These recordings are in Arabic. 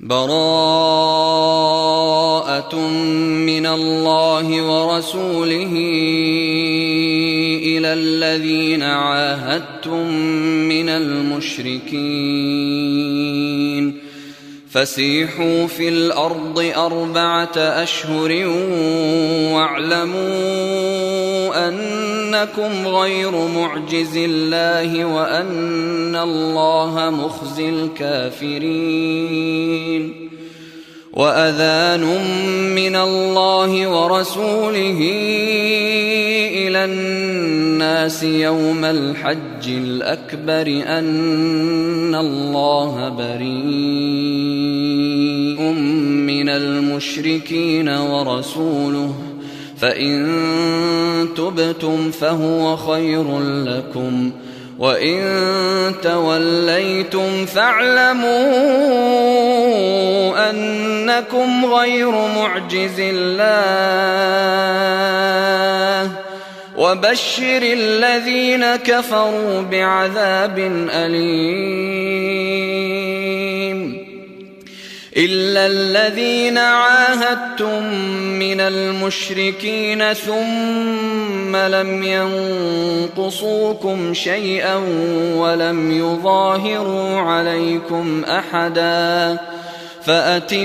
براءة من الله ورسوله إلى الذين عاهدتم من المشركين فسيحوا في الأرض 4 أشهر واعلموا أنكم غير معجز الله وأن الله مخزي الكافرين. وأذان من الله ورسوله إلى الناس يوم الحج الأكبر أن الله بريء من المشركين ورسوله فإن تبتم فهو خير لكم وإن توليتم فاعلموا أنكم غير معجز الله وبشر الذين كفروا بعذاب أليم. إلا الذين عاهدتم من المشركين ثم لم ينقصوكم شيئا ولم يظاهروا عليكم أحدا فأتموا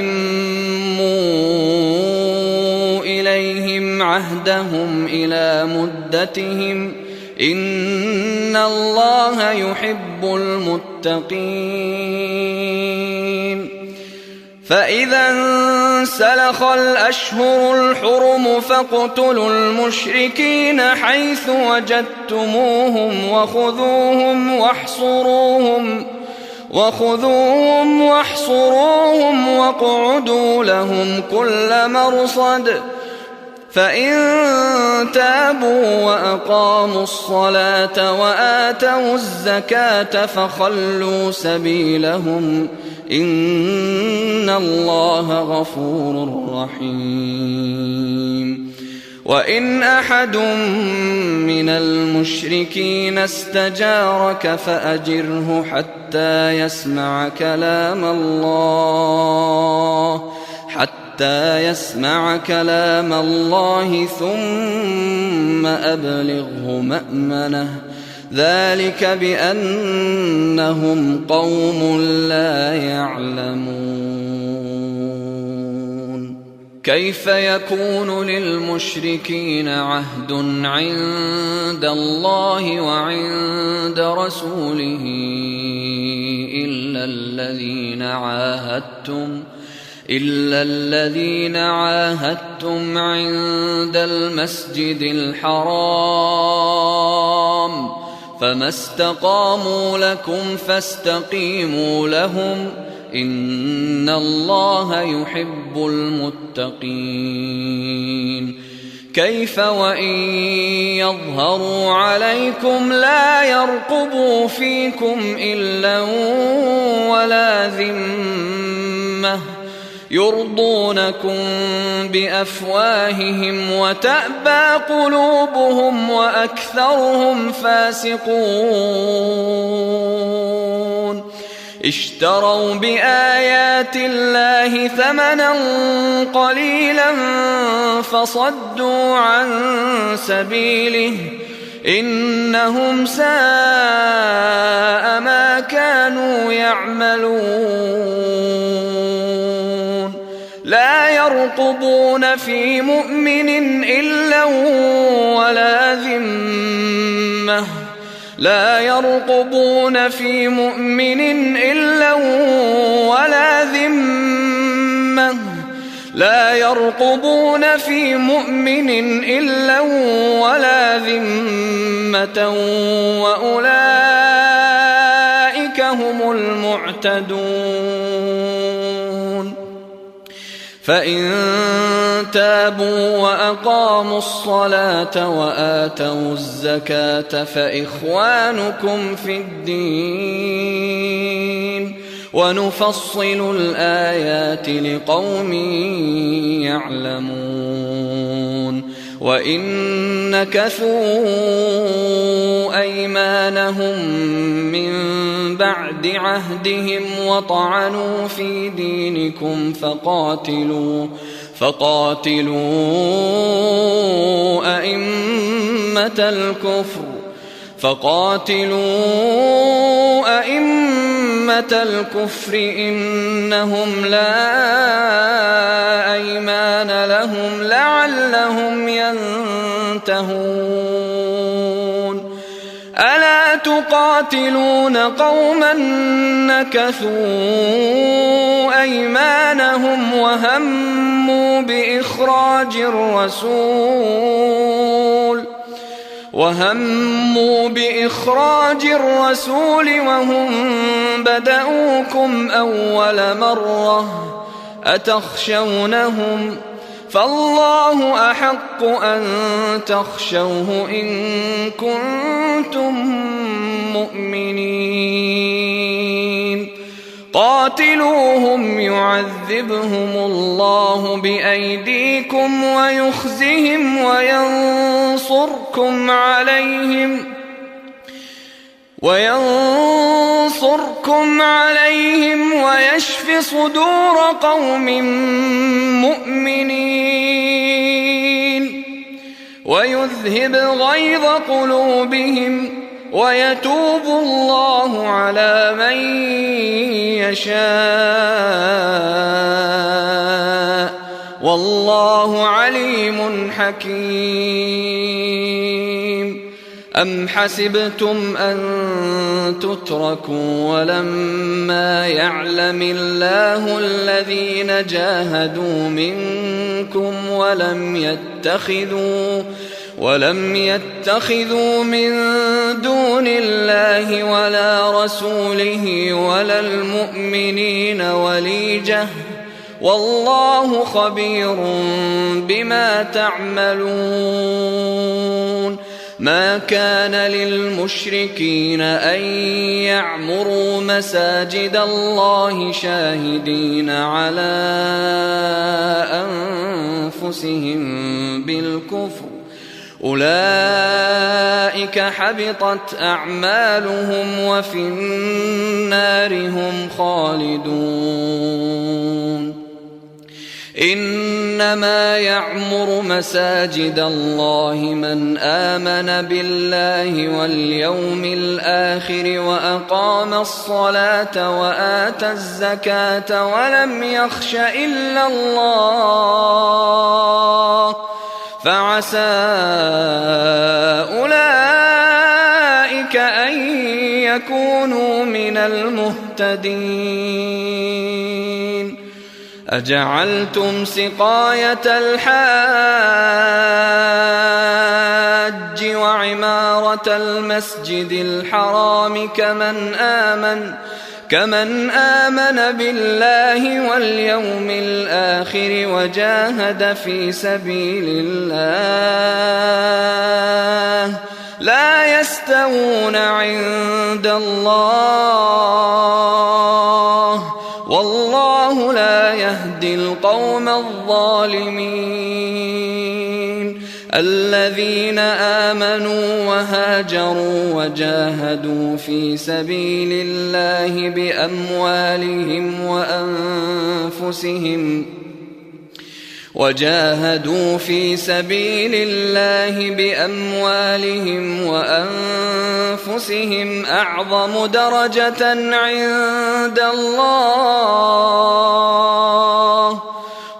إليهم عهدهم إلى مدتهم إن الله يحب المتقين. فإذا انسلخ الأشهر الحرم فاقتلوا المشركين حيث وجدتموهم وخذوهم واحصروهم واقعدوا لهم كل مرصد فإن تابوا وأقاموا الصلاة وآتوا الزكاة فخلوا سبيلهم إن الله غفور رحيم. وإن أحد من المشركين استجارك فأجره حتى يسمع كلام الله ثم أبلغه مأمنه ذلك بأنهم قوم لا يعلمون. كيف يكون للمشركين عهد عند الله وعند رسوله إلا الذين عاهدتم عند المسجد الحرام فما استقاموا لكم فاستقيموا لهم إن الله يحب المتقين. كيف وإن يظهروا عليكم لا يرقبوا فيكم إلا ولا ذمة يرضونكم بأفواههم وتأبى قلوبهم وأكثرهم فاسقون. اشتروا بآيات الله ثمنا قليلا فصدوا عن سبيله إنهم ساء ما كانوا يعملون. لا يرقبون في مؤمن إلا ولا ذمة لا يرقبون في مؤمن إلا ولا ذمة وأولئك هم المعتدون. فإن تابوا وأقاموا الصلاة وآتوا الزكاة فإخوانكم في الدين ونفصل الآيات لقوم يعلمون. وإن نكثوا أيمانهم من بعد عهدهم وطعنوا في دينكم فقاتلوا أئمة الكفر إنهم لا أيمان لهم لعلهم ينتهون ألا تقاتلون قوما نكثوا أيمانهم وهموا بإخراج الرسول وهم بدؤوكم أول مرة أتخشونهم فالله أحق أن تخشوه إن كنتم مؤمنين قاتلوهم يعذبهم الله بأيديكم ويخزهم وينصركم عليهم ويشف صدور قوم مؤمنين ويذهب غيظ قلوبهم ويتوب الله على من يشاء والله عليم حكيم أم حسبتم أن تتركوا ولما يعلم الله الذين جاهدوا منكم ولم يتخذوا من دون الله ولا رسوله ولا المؤمنين وليجة والله خبير بما تعملون ما كان للمشركين أن يعمروا مساجد الله شاهدين على أنفسهم بالكفر أولئك حبطت أعمالهم وفي النار هم خالدون إنما يعمر مساجد الله من آمن بالله واليوم الآخر وأقام الصلاة وآتى الزكاة ولم يخش إلا الله فعسى أولئك أن يكونوا من المهتدين أجعلتم سقاية الحاج وعمارة المسجد الحرام كمن آمن بالله واليوم الآخر وجاهد في سبيل الله لا يستوون عند الله والله لا يهدي القوم الظالمين الذين آمنوا وهاجروا وجاهدوا في سبيل الله بأموالهم وأنفسهم أعظم درجة عند الله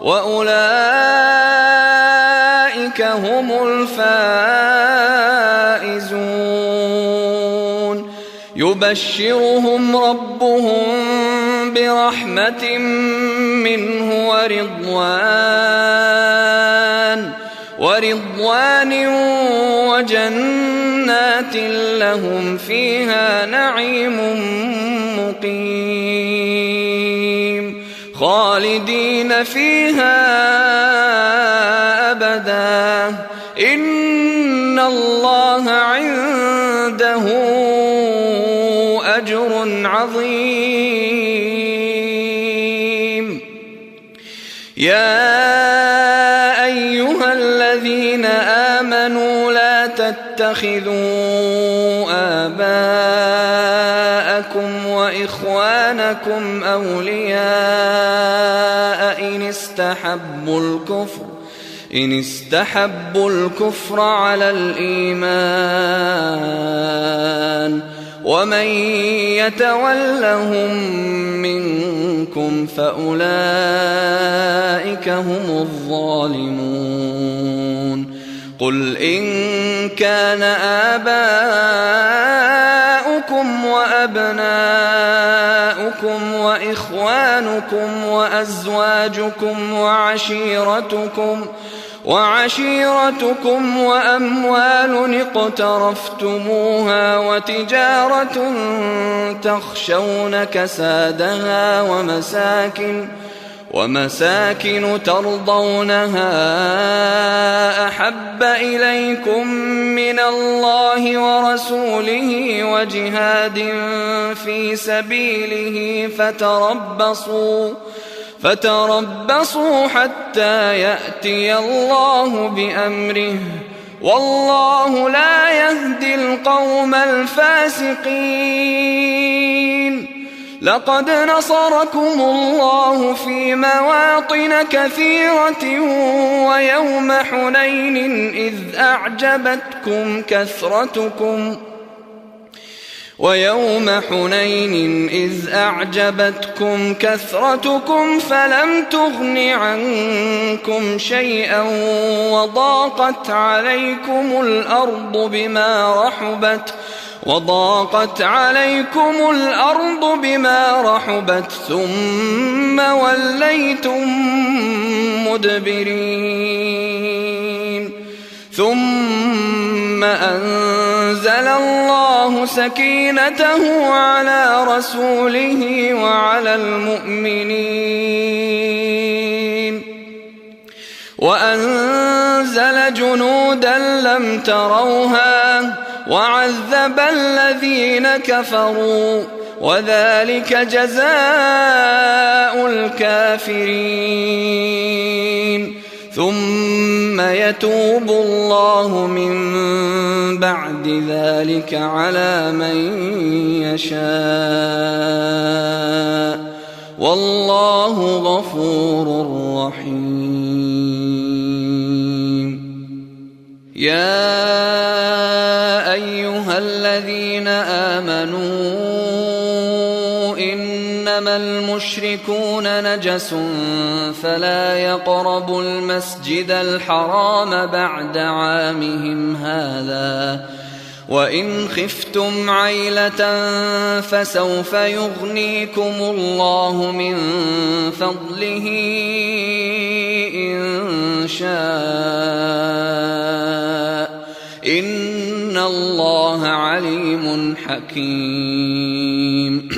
وأولئك هم الفائزون يبشرهم ربهم برحمة منه ورضوان وجنات لهم فيها نعيم مقيم خالدين فيها أبدا إن الله عنده أجر عظيم يا أيها الذين تتخذوا آباءكم وإخوانكم أولياء إن استحبوا الكفر على الإيمان ومن يتولهم منكم فأولئك هم الظالمون قل إن كان آباؤكم وأبناؤكم وإخوانكم وأزواجكم وعشيرتكم وأموال اقترفتموها وتجارة تخشون كسادها ومساكن ترضونها أحب إليكم من الله ورسوله وجهاد في سبيله فتربصوا حتى يأتي الله بأمره والله لا يهدي القوم الفاسقين لقد نصركم الله في مواطن كثيرة ويوم حنين إذ أعجبتكم كثرتكم فلم تغن عنكم شيئا وضاقت عليكم الأرض بما رحبت ثم وليتم مدبرين ثم أنزل الله سكينته على رسوله وعلى المؤمنين وأنزل جنودا لم تروها وعذب الذين كفروا وذلك جزاء الكافرين ثم يتوب الله من بعد ذلك على من يشاء والله غفور رحيم يا أيها الذين آمنوا إنما المشركون نجس فلا يقربوا المسجد الحرام بعد عامهم هذا وإن خفتم عيلة فسوف يغنيكم الله من فضله إن شاء إن الله عليم حكيم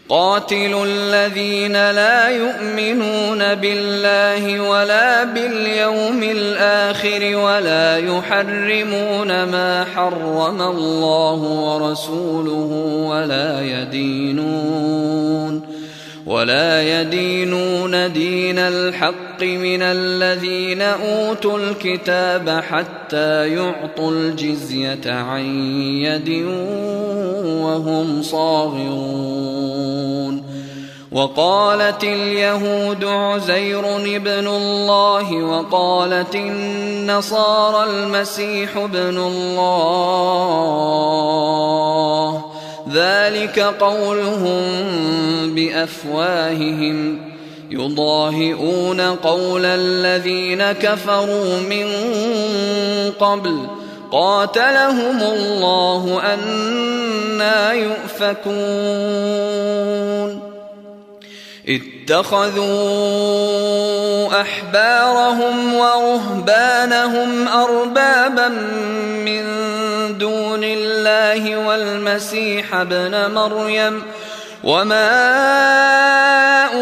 قاتلوا الذين لا يؤمنون بالله ولا باليوم الآخر ولا يحرمون ما حرم الله ورسوله ولا يدينون دين الحق من الذين أوتوا الكتاب حتى يعطوا الجزية عن يد وهم صاغرون وقالت اليهود عزير ابن الله وقالت النصارى المسيح ابن الله ذلك قولهم بأفواههم يضاهئون قول الذين كفروا من قبل قاتلهم الله أنى يؤفكون اتخذوا أحبارهم ورهبانهم أربابا من دون الله والمسيح ابن مريم وما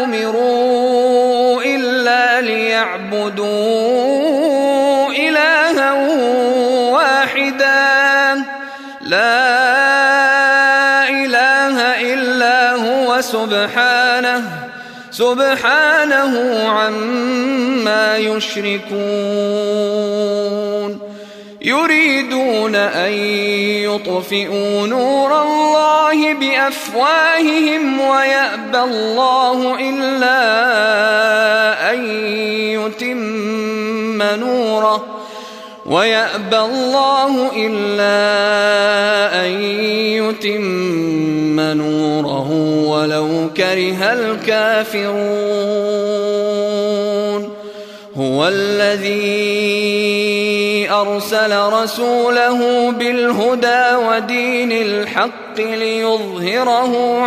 أمروا إلا ليعبدوا إلها واحدا لا إله إلا هو سبحانه عما يشركون يريدون أن يطفئوا نور الله بأفواههم ويأبى الله إلا أن يتم نوره ولو كره الكافرون. هو الذي أرسل رسوله بالهدى ودين الحق ليظهره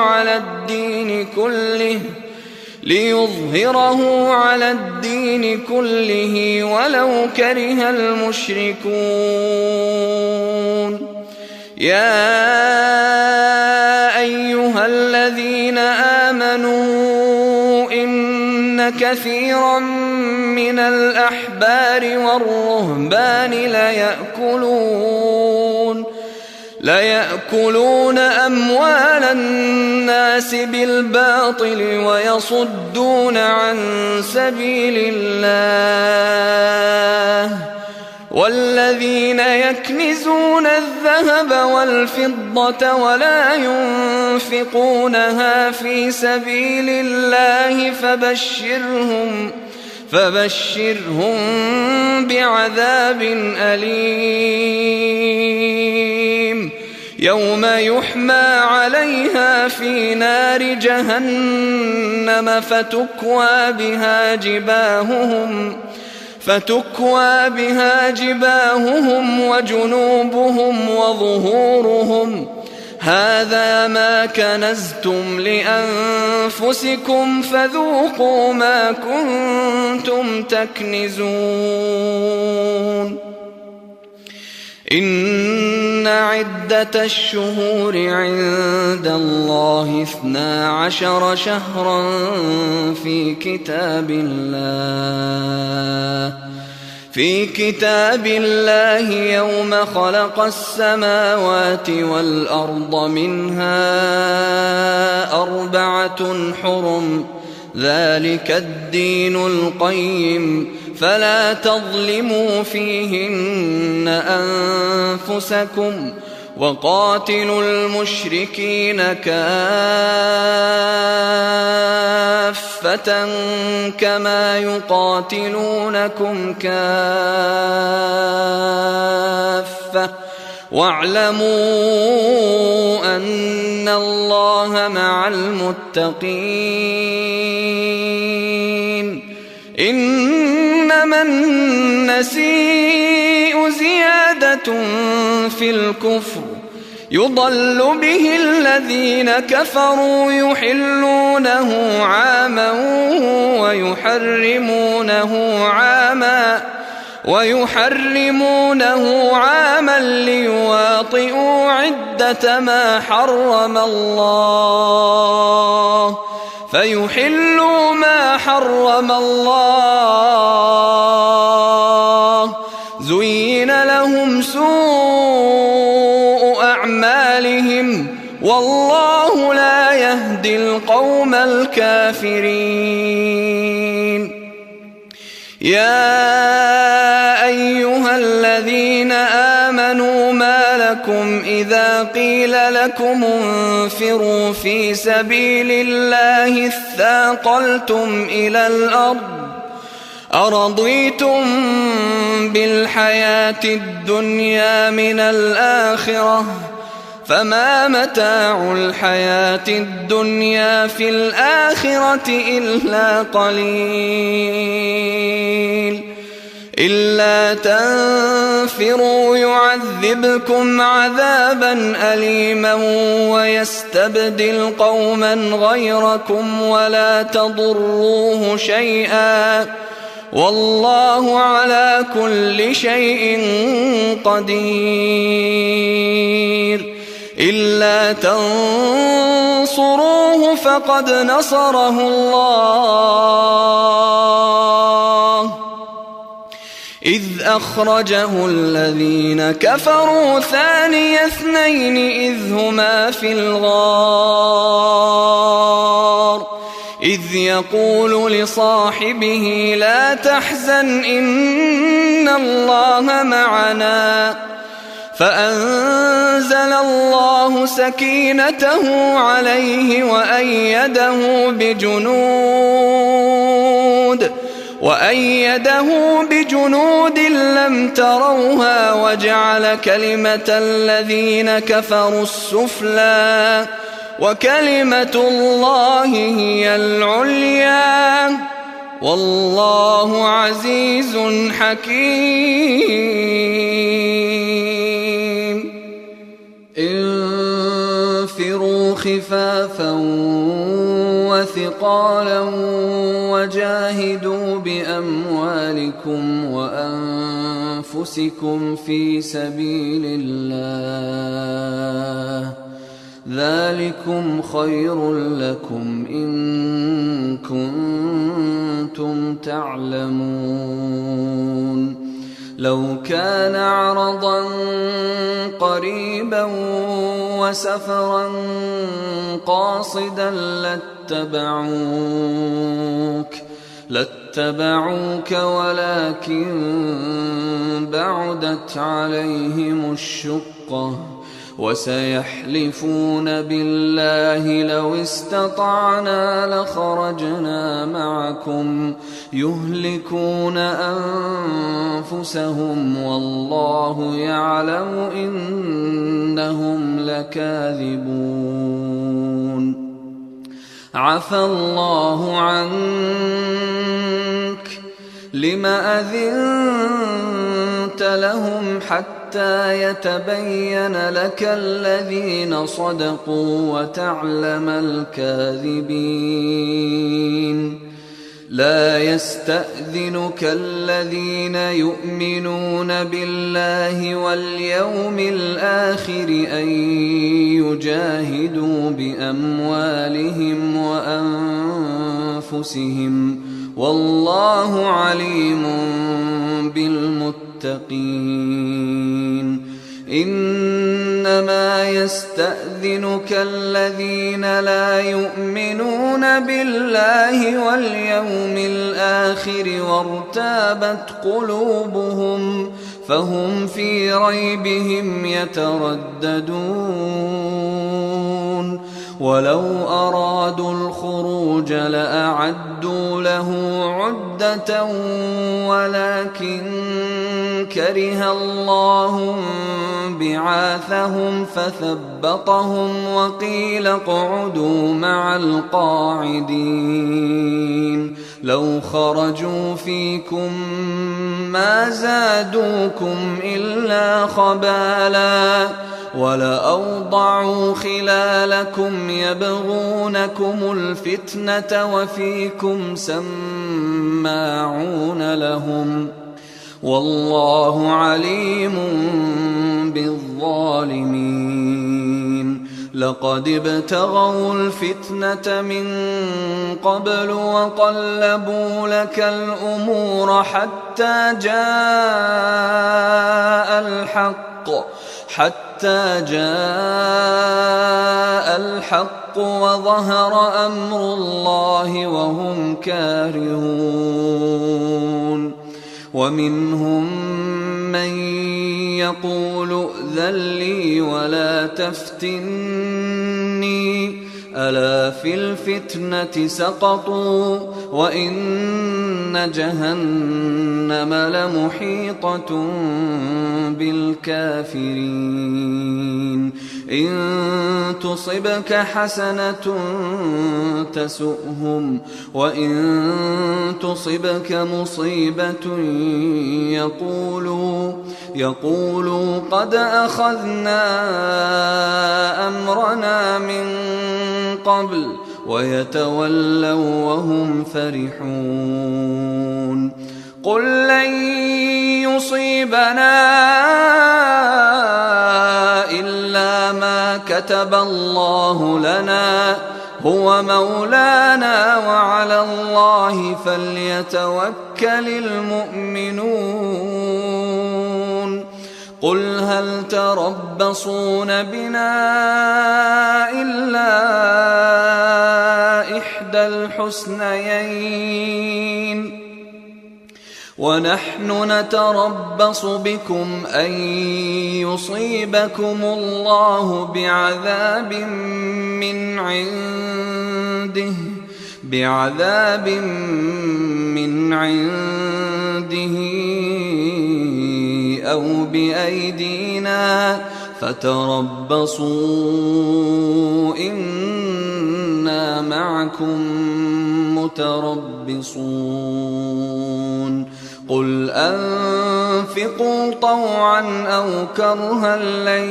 على الدين كله ولو كره المشركون. يا أيها الذين آمنوا إن كثيرا من الأحبار والرهبان ليأكلون أموال الناس بالباطل ويصدون عن سبيل الله. والذين يكنزون الذهب والفضة ولا ينفقونها في سبيل الله فبشرهم بعذاب أليم يوم يحمى عليها في نار جهنم فتكوى بها جباههم وجنوبهم وظهورهم هذا ما كنزتم لأنفسكم فذوقوا ما كنتم تكنزون. إن عدة الشهور عند الله 12 شهرا في كتاب الله يوم خلق السماوات والأرض منها 4 حرم ذلك الدين القيم فلا تظلموا فيهن أنفسكم وقاتلوا المشركين كافة كما يقاتلونكم كافة واعلموا أن الله مع المتقين. إنما النسيء زيادة في الكفر يضل به الذين كفروا يحلونه عاما ويحرمونه عاما ليواطئوا عدة ما حرم الله فيحلوا ما حرم الله. زين لهم سوء أعمالهم والله لا يهدي القوم الكافرين. يا أيها الذين آمنوا ما لكم إذا قيل لكم انفروا في سبيل الله اثاقلتم إلى الأرض أرضيتم بالحياة الدنيا من الآخرة فما متاع الحياة الدنيا في الآخرة إلا قليل. إلا تنفروا يعذبكم عذابا أليما ويستبدل قوما غيركم ولا تضروه شيئا والله على كل شيء قدير. إلا تنصروه فقد نصره الله إذ أخرجه الذين كفروا ثاني اثنين إذ هما في الغار إذ يقول لصاحبه لا تحزن إن الله معنا فأنزل الله سكينته عليه وأيده بجنود لم تروها وجعل كلمة الذين كفروا السفلى وكلمة الله هي العليا والله عزيز حكيم. انفروا خفافا وثقالا وجاهدوا بأموالكم وأنفسكم في سبيل الله ذلكم خير لكم إن كنتم تعلمون. لو كان عرضا قريبا وسفرا قاصدا لاتبعوك ولكن بعدت عليهم الشقة وسيحلفون بالله لو استطعنا لخرجنا معكم يهلكون أنفسهم والله يعلم إنهم لكاذبون. عفى الله عنك لم أذنت لهم حتى يتبين لك الذين صدقوا وتعلم الكاذبين. لا يستأذنك الذين يؤمنون بالله واليوم الآخر أن يجاهدوا بأموالهم وأنفسهم والله عليم بالمتقين. إنما يستأذنك الذين لا يؤمنون بالله واليوم الآخر وارتابت قلوبهم فهم في ريبهم يترددون. ولو أرادوا الخروج لأعدوا له عدة ولكن كره الله بعاثهم فثبطهم وقيل اقعدوا مع القاعدين. لو خرجوا فيكم ما زادوكم إلا خبالا ولأوضعوا خلالكم يبغونكم الفتنة وفيكم سماعون لهم والله عليم بالظالمين. لقد ابتغوا الفتنة من قبل وقلبوا لك الأمور حتى جاء الحق وظهر أمر الله وهم كارهون. ومنهم من يقول ائذن لي ولا تفتني ألا في الفتنة سقطوا وإن جهنم لمحيطة بالكافرين. إن تصبك حسنة تسؤهم وإن تصبك مصيبة يقولوا قد أخذنا أمرنا من قبل ويتولوا وهم فرحون. قل لن يصيبنا إلا ما كتب الله لنا هو مولانا وعلى الله فليتوكل المؤمنون. قل هل تربصون بنا إلا إحدى إحدى الحسنيين ونحن نتربص بكم أن يصيبكم الله بعذاب من عنده أو بأيدينا فتربصوا إنا معكم متربصون قل أنفقوا طوعا أو كرها لن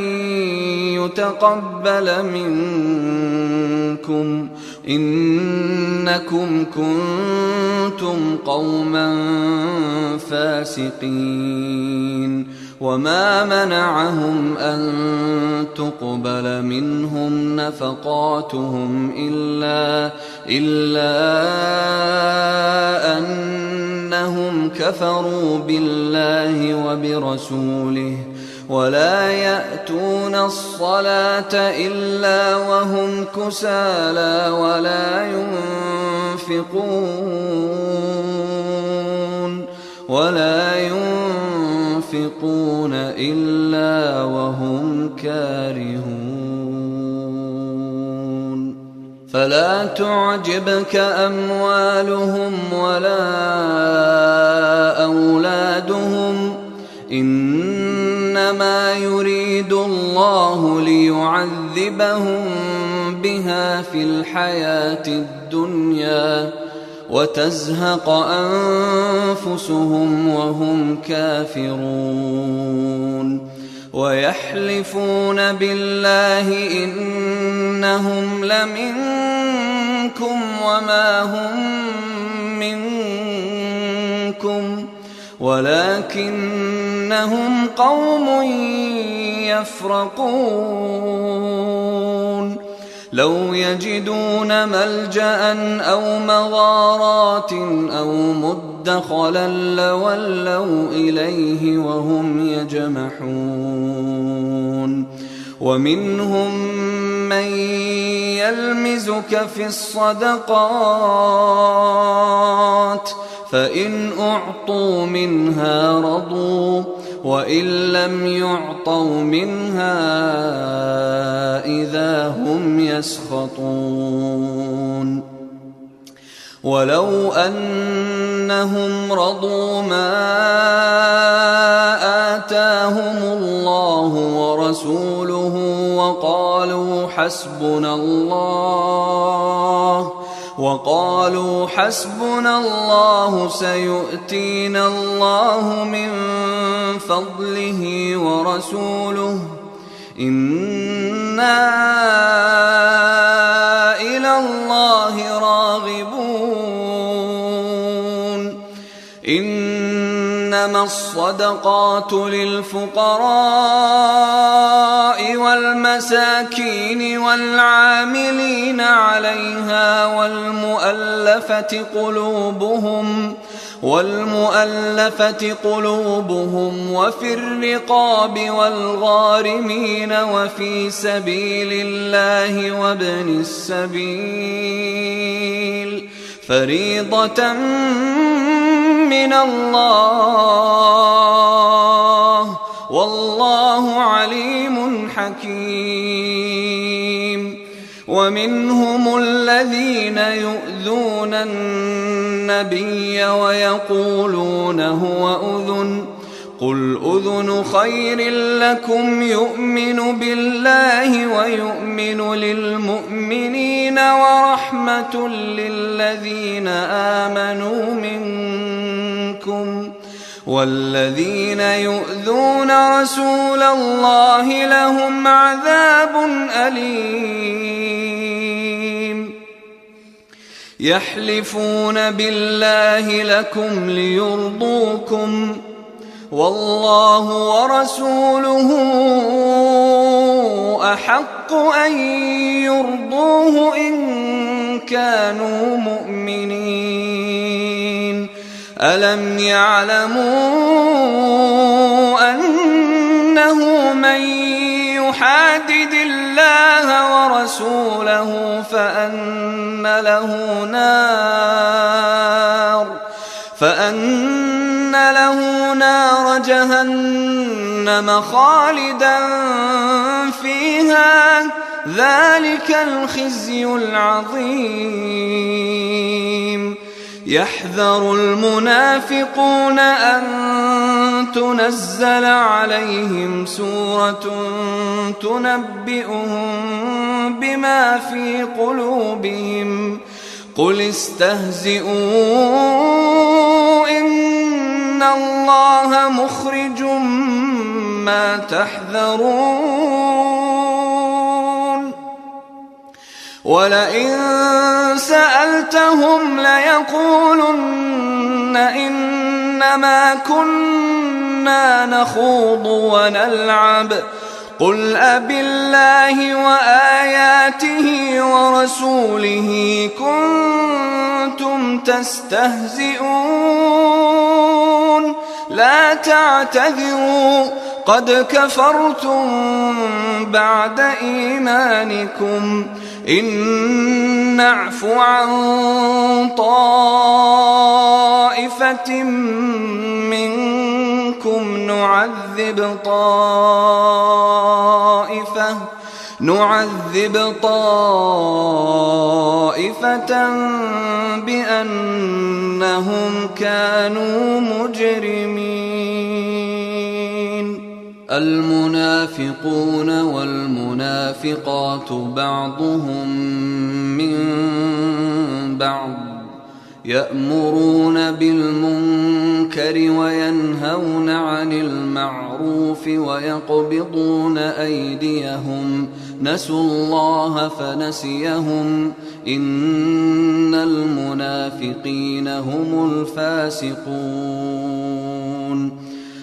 يتقبل منكم إنكم كنتم قوما فاسقين وما منعهم أن تقبل منهم نفقاتهم إلا أنهم كفروا بالله وبرسوله ولا يأتون الصلاة إلا وهم كسالى ولا ينفقون إلا وهم كارهون فلا تعجبك أموالهم ولا أولادهم إنما يريد الله ليعذبهم بها في الحياة الدنيا وتزهق أنفسهم وهم كافرون ويحلفون بالله إنهم لمنكم وما هم منكم ولكنهم قوم يفرقون لو يجدون ملجأ أو مغارات أو مدخلا لولوا إليه وهم يجمحون ومنهم من يلمزك في الصدقات فإن أعطوا منها رضوا وإن لم يعطوا منها إذا هم يسخطون ولو أنهم رضوا ما آتاهم الله ورسوله وقالوا حسبنا الله سيؤتينا الله من فضله ورسوله إنا إلى الله راغبون إنما الصدقات للفقراء والمساكين والعاملين عليها والمؤلفة قلوبهم وفي الرقاب والغارمين وفي سبيل الله وابن السبيل فريضة من الله والله عليم حكيم ومنهم الذين يؤذون النبي ويقولون هو أذن قل أذن خير لكم يؤمن بالله ويؤمن للمؤمنين ورحمة للذين آمنوا منكم والذين يؤذون رسول الله لهم عذاب أليم يحلفون بالله لكم ليرضوكم والله ورسوله أحق أن يرضوه إن كانوا مؤمنين ألم يعلموا أنه من يحادد الله ورسوله ورسوله فأن له نار جهنم خالدا فيها ذلك الخزي العظيم. يحذر المنافقون أن تنزل عليهم سورة تنبئهم بما في قلوبهم قل استهزئوا إن الله مخرج ما تحذرون. ولئن سألتهم ليقولن إنما كنا نخوض ونلعب قل أبالله وآياته ورسوله كنتم تستهزئون لا تعتذروا قد كفرتم بعد إيمانكم إن نعف عن طائفة منكم نعذب طائفة بأنهم كانوا مجرمين. المنافقون والمنافقات بعضهم من بعض يأمرون بالمنكر وينهون عن المعروف ويقبضون أيديهم نسوا الله فنسيهم إن المنافقين هم الفاسقون.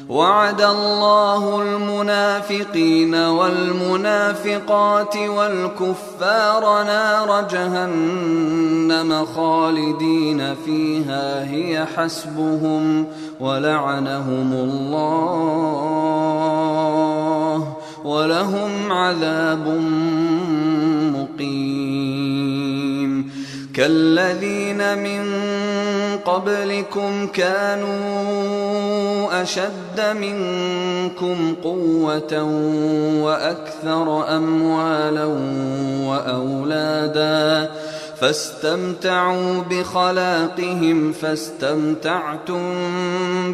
وعد الله المنافقين والمنافقات والكفار نار جهنم خالدين فيها هي حسبهم ولعنهم الله ولهم عذاب مقيم. كالذين من قبلكم كانوا أشد منكم قوة وأكثر أموالا وأولادا فاستمتعوا بخلاقهم فاستمتعتم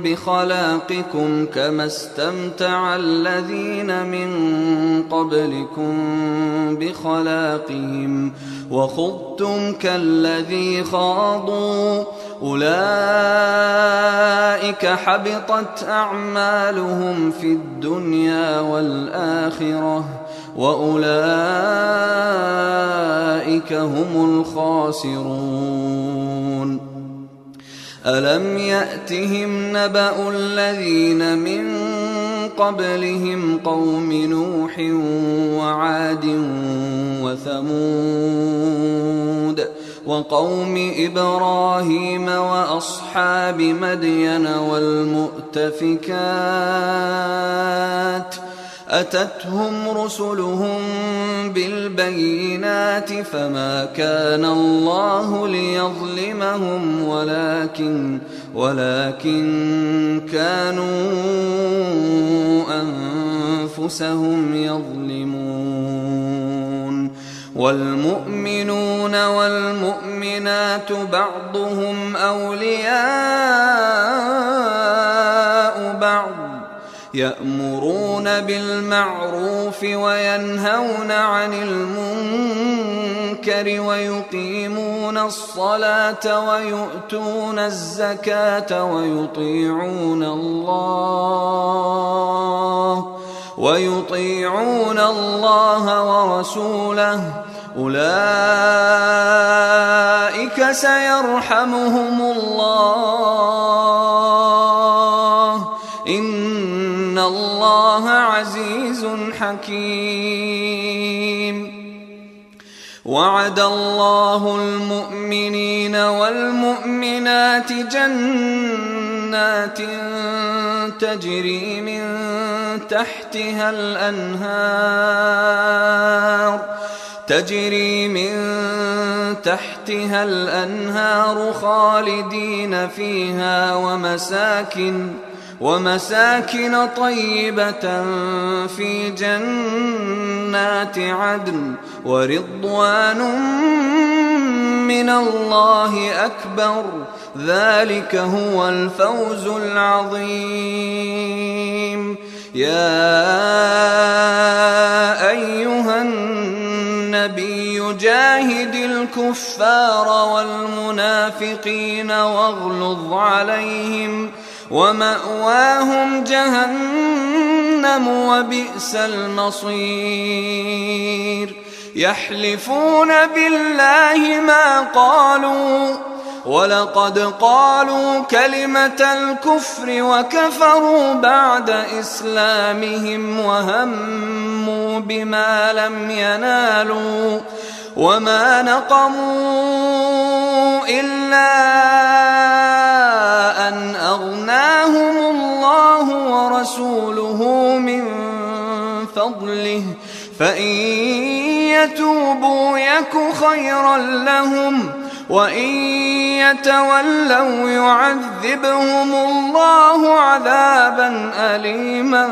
بخلاقكم كما استمتع الذين من قبلكم بخلاقهم وخضتم كالذي خاضوا أولئك حبطت أعمالهم في الدنيا والآخرة وأولئك هم الخاسرون. ألم يأتهم نبأ الذين من قبلهم قوم نوح وعاد وثمود وقوم إبراهيم وأصحاب مدين والمؤتفكات أتتهم رسلهم بالبينات فما كان الله ليظلمهم ولكن كانوا أنفسهم يظلمون. والمؤمنون والمؤمنات بعضهم أولياء بعض يأمرون بالمعروف وينهون عن المنكر ويقيمون الصلاة ويؤتون الزكاة ويطيعون الله ورسوله أولئك سيرحمهم الله إن الله عزيز حكيم. وعد الله المؤمنين والمؤمنات جنات تجري من تحتها الأنهار تجري من تحتها الأنهار خالدين فيها ومساكن طيبة في جنات عدن ورضوان من الله أكبر ذلك هو الفوز العظيم. يا أيها النبي جاهد الكفار والمنافقين واغلظ عليهم ومأواهم جهنم وبئس المصير. يحلفون بالله ما قالوا ولقد قالوا كلمة الكفر وكفروا بعد إسلامهم وهموا بما لم ينالوا وما نقموا إلا أن أغناهم الله ورسوله من فضله فإن يتوبوا يك خيرا لهم وإن يتولوا يعذبهم الله عذابا أليما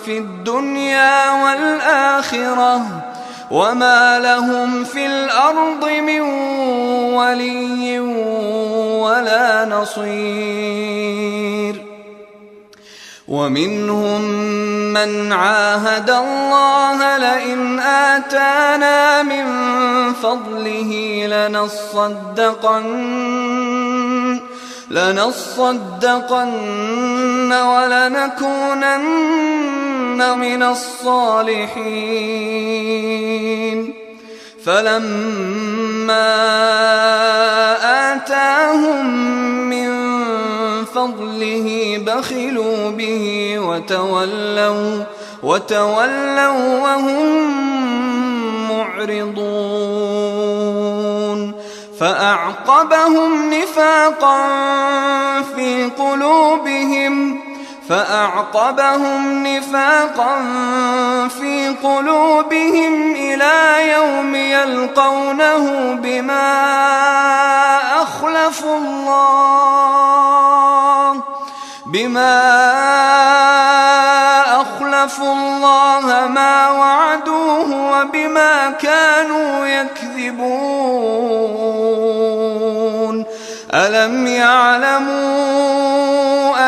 في الدنيا والآخرة وما لهم في الأرض من ولي ولا نصير. ومنهم من عاهد الله لئن آتانا من فضله لنصدقن ولنكونن من الصالحين. فلما آتاهم من فضله بخلوا به وتولوا وهم معرضون. فأعقبهم نفاقا في قلوبهم إلى يوم يلقونه بما أخلفوا الله ما وعدوه وبما كانوا يكذبون. ألم يعلموا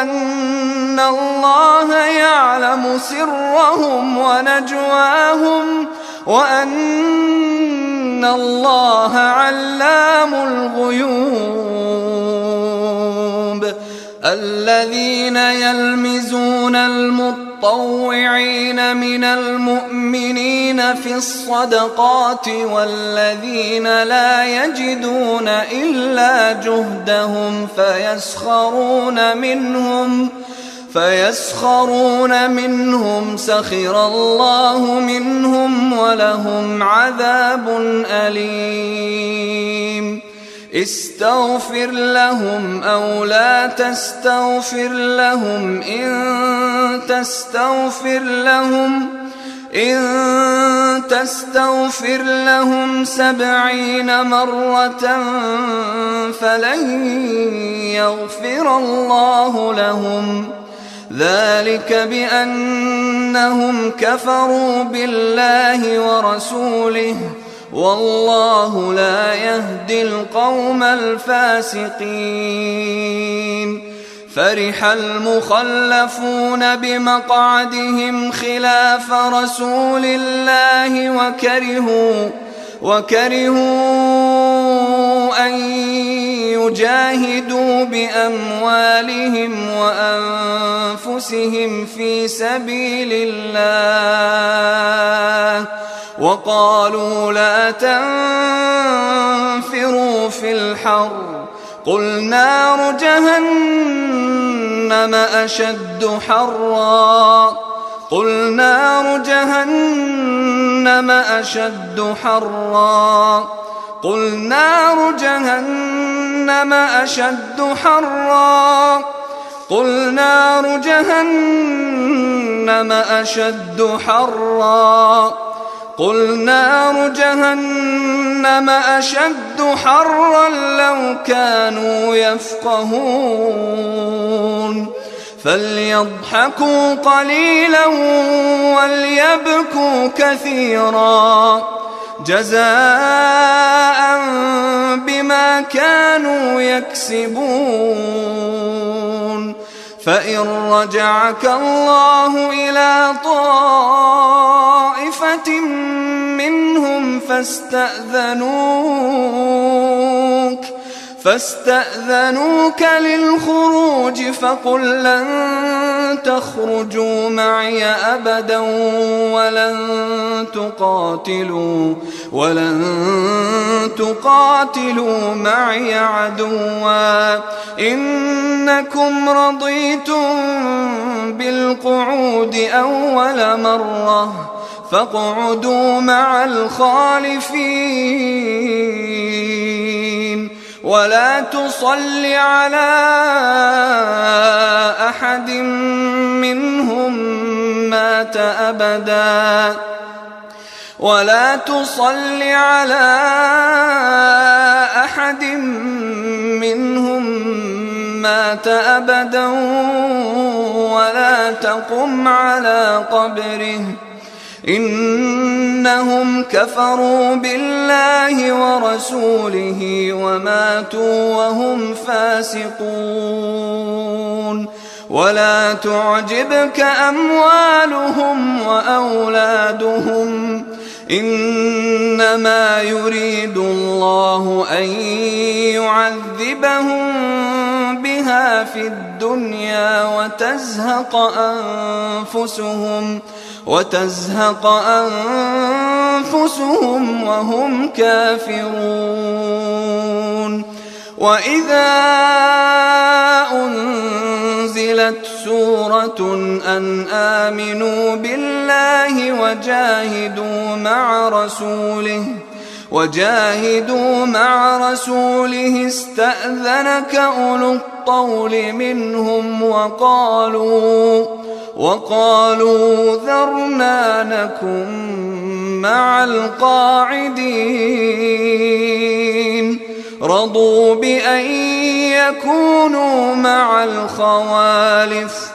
أن الله يعلم سرهم ونجواهم وأن الله علام الغيوب. الذين يلمزون المطوعين من المؤمنين في الصدقات والذين لا يجدون إلا جهدهم فيسخرون منهم سخر الله منهم ولهم عذاب أليم. استغفر لهم أو لا تستغفر لهم إن تستغفر لهم 70 مرة فلن يغفر الله لهم ذلك بأنهم كفروا بالله ورسوله والله لا يهدي القوم الفاسقين. فرح المخلفون بمقعدهم خلاف رسول الله وكرهوا أن يجاهدوا بأموالهم وأنفسهم في سبيل الله وقالوا لا تنفروا في الحر قل نار جهنم أشد حرا قل نار جهنم أشد حرا لو كانوا يفقهون فليضحكوا قليلا وليبكوا كثيرا جزاء بما كانوا يكسبون فإن رجعك الله إلى طائفة منهم فاستأذنوك للخروج فقل لن تخرجوا معي أبدا ولن تقاتلوا معي عدوا إنكم رضيتم بالقعود أول مرة فاقعدوا مع الخالفين ولا تصل على أحد منهم مات أبدا ولا تصل على أحد منهم مات أبدا ولا تقم على قبره إنهم كفروا بالله ورسوله وماتوا وهم فاسقون ولا تعجبك أموالهم وأولادهم إنما يريد الله أن يعذبهم بها في الدنيا وتزهق أنفسهم وهم كافرون وإذا أنزلت سورة أن آمنوا بالله وجاهدوا مع رسوله استأذنك أولو الطول منهم وقالوا ذرنا نكن مع القاعدين رضوا بأن يكونوا مع الخوالف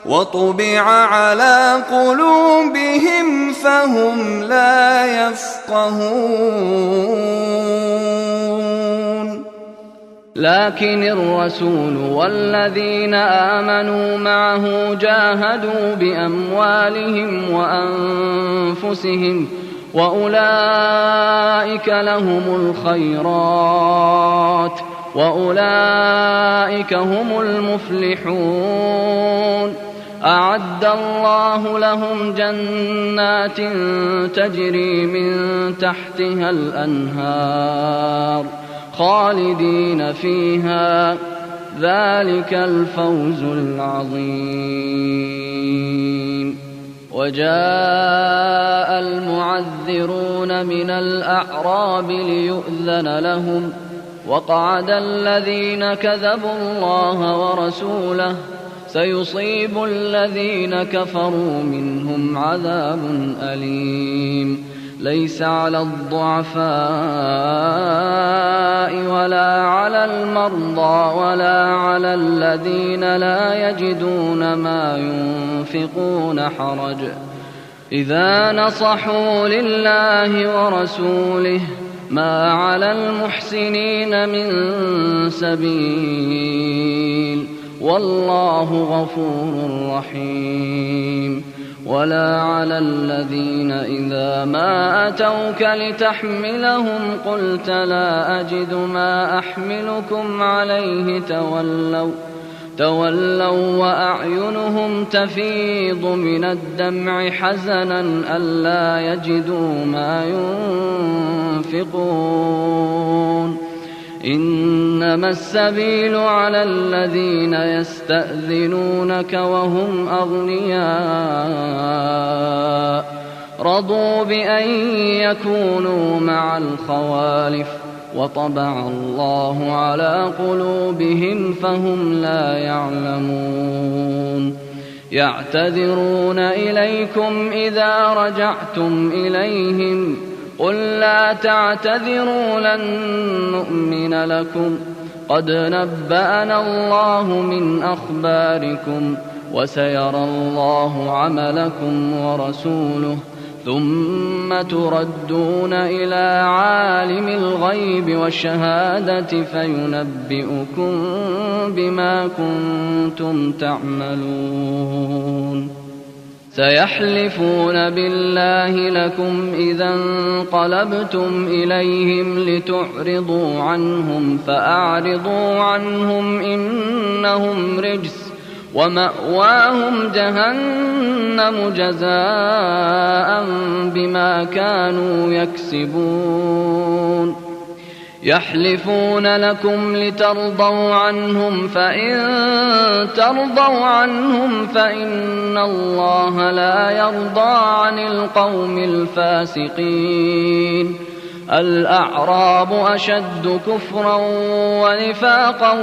وطبع على قلوبهم فهم لا يفقهون لكن الرسول والذين آمنوا معه جاهدوا بأموالهم وأنفسهم وأولئك لهم الخيرات وأولئك هم المفلحون أعد الله لهم جنات تجري من تحتها الأنهار خالدين فيها ذلك الفوز العظيم وجاء المعذرون من الأعراب ليؤذن لهم وقعد الذين كذبوا الله ورسوله سيصيب الذين كفروا منهم عذاب أليم ليس على الضعفاء ولا على المرضى ولا على الذين لا يجدون ما ينفقون حرج إذا نصحوا لله ورسوله ما على المحسنين من سبيل والله غفور رحيم ولا على الذين إذا ما أتوك لتحملهم قلت لا أجد ما أحملكم عليه تولوا وأعينهم تفيض من الدمع حزنا ألا يجدوا ما ينفقون إنما السبيل على الذين يستأذنونك وهم أغنياء رضوا بأن يكونوا مع الخوالف وطبع الله على قلوبهم فهم لا يعلمون يعتذرون إليكم إذا رجعتم إليهم قل لا تعتذروا لن نؤمن لكم قد نبأنا الله من أخباركم وسيرى الله عملكم ورسوله ثم تردون إلى عالم الغيب والشهادة فينبئكم بما كنتم تعملون سيحلفون بالله لكم إذا انقلبتم إليهم لتعرضوا عنهم فأعرضوا عنهم إنهم رجس ومأواهم جهنم جزاء بما كانوا يكسبون يحلفون لكم لترضوا عنهم فإن ترضوا عنهم فإن الله لا يرضى عن القوم الفاسقين الأعراب أشد كفرا ونفاقا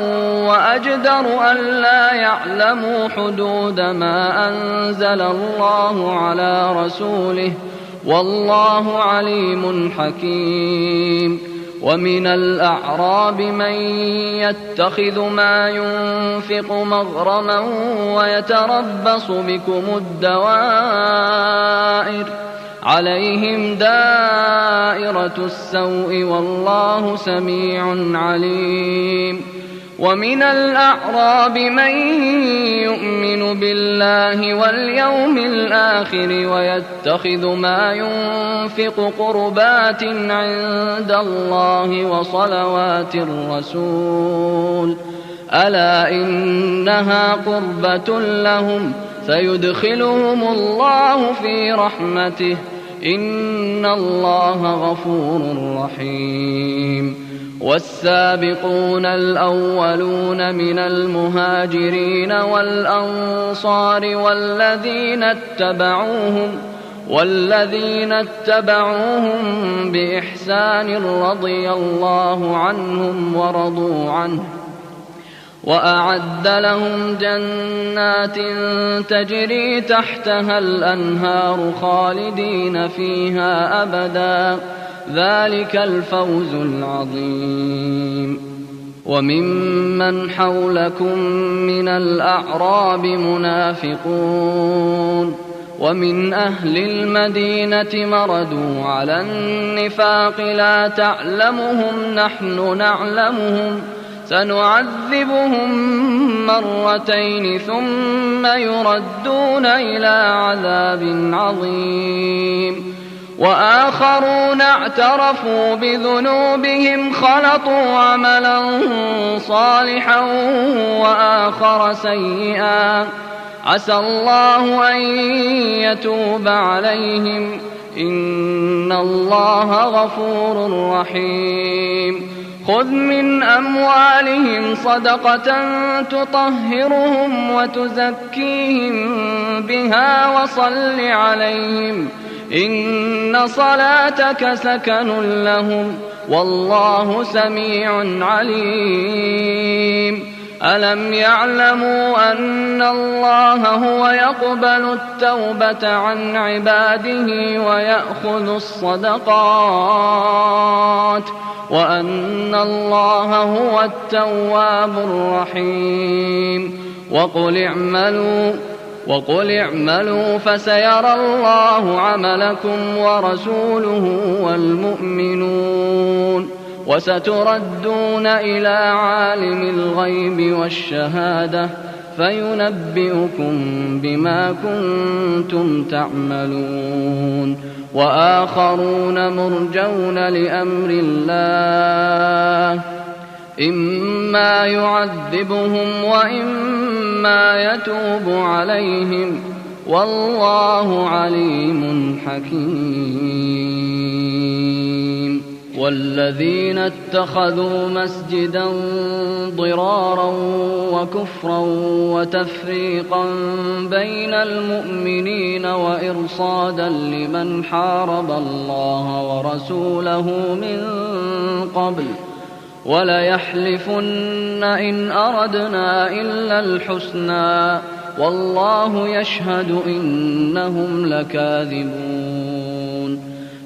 وأجدر ألا يعلموا حدود ما أنزل الله على رسوله والله عليم حكيم ومن الأعراب من يتخذ ما ينفق مغرما ويتربص بكم الدوائر عليهم دائرة السوء والله سميع عليم ومن الأعراب من يؤمن بالله واليوم الآخر ويتخذ ما ينفق قربات عند الله وصلوات الرسول ألا إنها قربة لهم سيدخلهم الله في رحمته إن الله غفور رحيم والسابقون الأولون من المهاجرين والأنصار والذين اتبعوهم بإحسان رضي الله عنهم ورضوا عنه وأعد لهم جنات تجري تحتها الأنهار خالدين فيها أبدا ذلك الفوز العظيم وممن حولكم من الأعراب منافقون ومن أهل المدينة مردوا على النفاق لا تعلمهم نحن نعلمهم سنعذبهم مرتين ثم يردون إلى عذاب عظيم وآخرون اعترفوا بذنوبهم خلطوا عملا صالحا وآخر سيئا عسى الله أن يتوب عليهم إن الله غفور رحيم خذ من أموالهم صدقة تطهرهم وتزكيهم بها وصل عليهم إن صلاتك سكن لهم والله سميع عليم ألم يعلموا أن الله هو يقبل التوبة عن عباده ويأخذ الصدقات وأن الله هو التواب الرحيم وقل اعملوا فسيرى الله عملكم ورسوله والمؤمنون وستردون إلى عالم الغيب والشهادة فينبئكم بما كنتم تعملون وآخرون مرجون لأمر الله إما يعذبهم وإما يتوب عليهم والله عليم حكيم والذين اتخذوا مسجدا ضرارا وكفرا وتفريقا بين المؤمنين وإرصادا لمن حارب الله ورسوله من قبل وليحلفن إن أردنا إلا الحسنى والله يشهد إنهم لكاذبون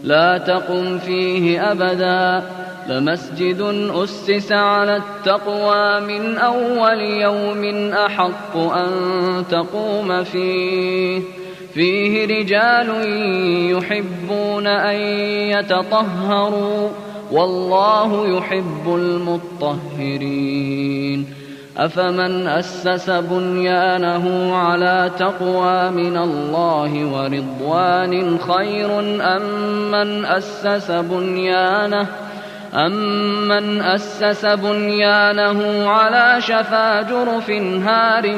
لا تقم فيه أبدا لمسجد أسس على التقوى من أول يوم أحق أن تقوم فيه رجال يحبون أن يتطهروا والله يحب المطهرين أفمن أسس بنيانه على تقوى من الله ورضوان خير أمن أسس بنيانه على شفا جرف هار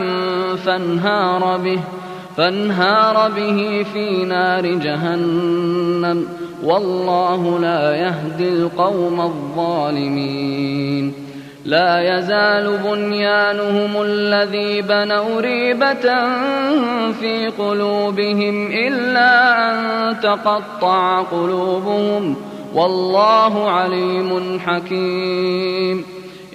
فانهار به في نار جهنم والله لا يهدي القوم الظالمين لا يزال بنيانهم الذي بنوا ريبة في قلوبهم إلا أن تقطع قلوبهم والله عليم حكيم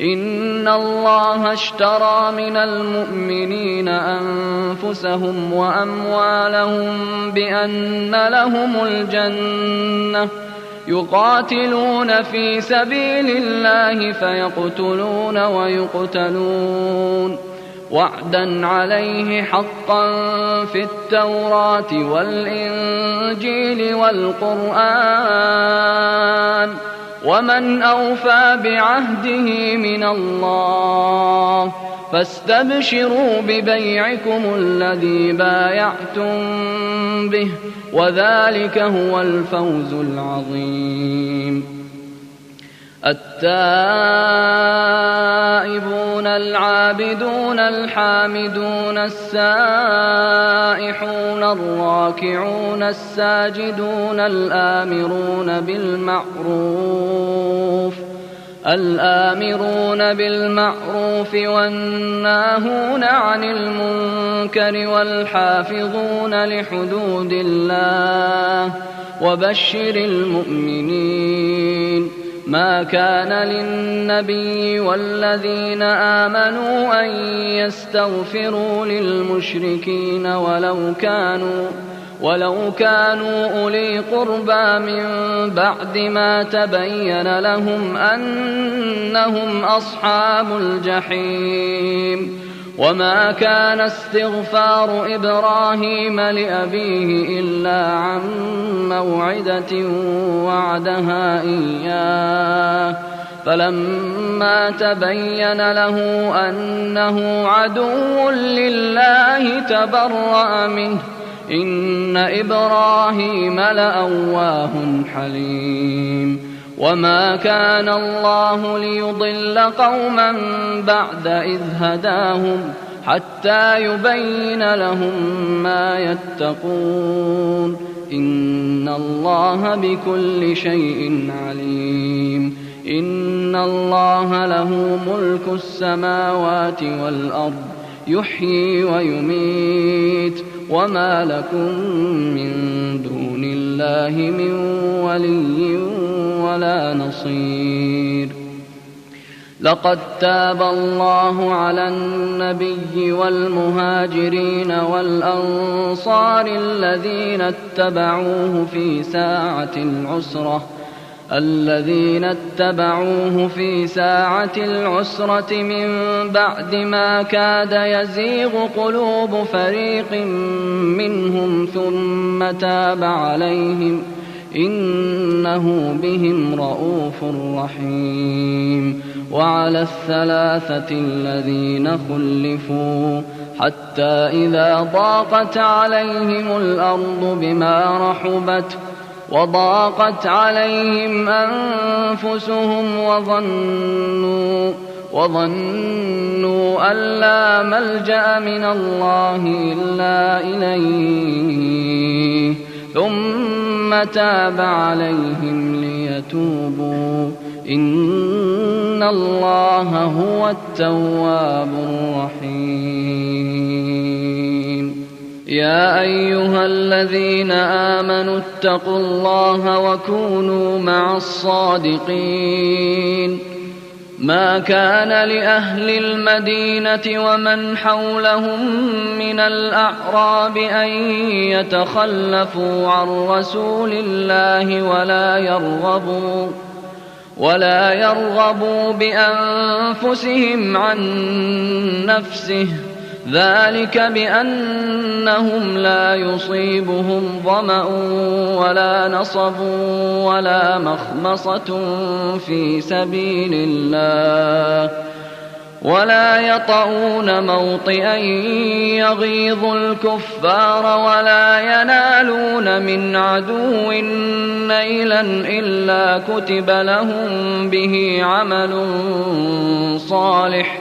إن الله اشترى من المؤمنين أنفسهم وأموالهم بأن لهم الجنة يقاتلون في سبيل الله فيقتلون ويقتلون وعدا عليه حقا في التوراة والإنجيل والقرآن ومن أوفى بعهده من الله فاستبشروا ببيعكم الذي بايعتم به وذلك هو الفوز العظيم التائبون العابدون الحامدون السائحون الراكعون الساجدون الآمرون بالمعروف والناهون عن المنكر والحافظون لحدود الله وبشر المؤمنين ما كان للنبي والذين آمنوا أن يستغفروا للمشركين ولو كانوا أولي قربى من بعد ما تبين لهم أنهم أصحاب الجحيم وما كان استغفار إبراهيم لأبيه إلا عن موعدة وعدها إياه فلما تبين له أنه عدو لله تبرأ منه إن إبراهيم لأواه حليم وما كان الله ليضل قوما بعد إذ هداهم حتى يبين لهم ما يتقون إن الله بكل شيء عليم إن الله له ملك السماوات والأرض يحيي ويميت وما لكم من دون الله من ولي ولا نصير لقد تاب الله على النبي والمهاجرين والأنصار الذين اتبعوه في ساعة العسرة من بعد ما كاد يزيغ قلوب فريق منهم ثم تاب عليهم إنه بهم رءوف رحيم وعلى الثلاثة الذين خلفوا حتى إذا ضاقت عليهم الأرض بما رحبت وضاقت عليهم أنفسهم وظنوا أن لا ملجأ من الله إلا إليه ثم تاب عليهم ليتوبوا إن الله هو التواب الرحيم يا أيها الذين آمنوا اتقوا الله وكونوا مع الصادقين ما كان لأهل المدينة ومن حولهم من الأعراب أن يتخلفوا عن رسول الله ولا يرغبوا بأنفسهم عن نفسه، ذلك بأنهم لا يصيبهم ظمأ ولا نصب ولا مخمصة في سبيل الله، ولا يطؤون موطئا يغيظ الكفار، ولا ينالون من عدو نيلا إلا كتب لهم به عمل صالح،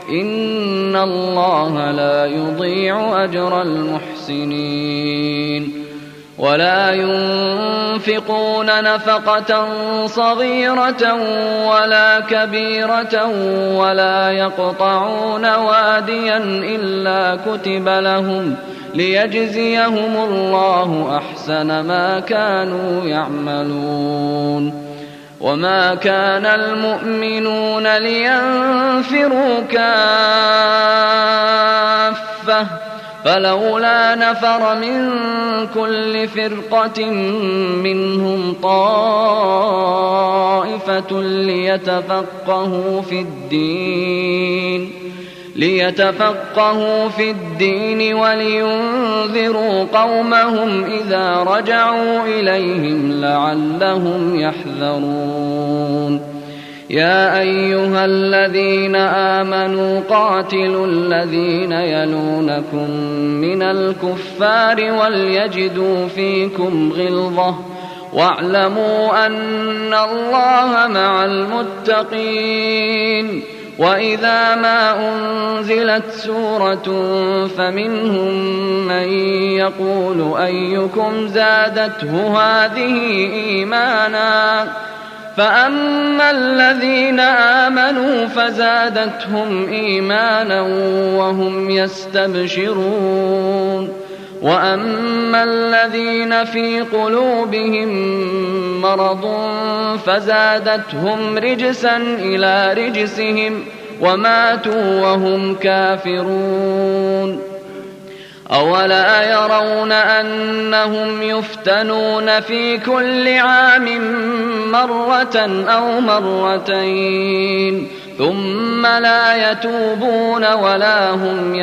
إن الله لا يضيع أجر المحسنين. ولا ينفقون نفقة صغيرة ولا كبيرة ولا يقطعون واديا إلا كتب لهم ليجزيهم الله أحسن ما كانوا يعملون. وما كان المؤمنون لينفروا كافة، فلولا نفر من كل فرقة منهم طائفة ليتفقهوا في الدين ولينذروا قومهم إذا رجعوا إليهم لعلهم يحذرون. يا أيها الذين آمنوا قاتلوا الذين يلونكم من الكفار وليجدوا فيكم غلظة، واعلموا أن الله مع المتقين. وإذا ما أنزلت سورة فمنهم من يقول أيكم زادته هذه إيمانا، فأما الذين آمنوا فزادتهم إيمانا وهم يستبشرون، وأما الذين في قلوبهم مرض فزادتهم رجسا إلى رجسهم وماتوا وهم كافرون. أولا يرون أنهم يفتنون في كل عام مرة أو مرتين ثم لا يتوبون ولا هم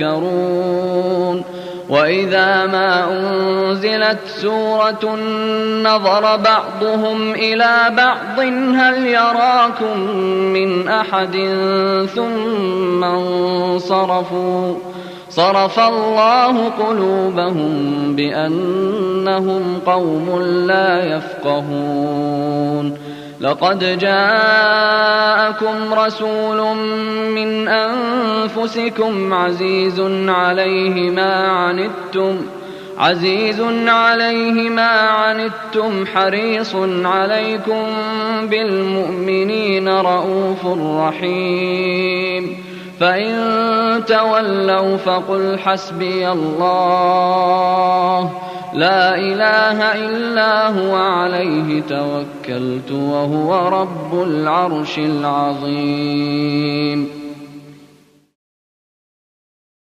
يذكرون. وإذا ما أنزلت سورة نظر بعضهم إلى بعض هل يراكم من أحد ثم انصرفوا، صرف الله قلوبهم بأنهم قوم لا يفقهون. لقد جاءكم رسول من أنفسكم عزيز عليه ما عنتم حريص عليكم بالمؤمنين رؤوف رحيم. فإن تولوا فقل حسبي الله لا إله إلا هو عليه توكلت وهو رب العرش العظيم.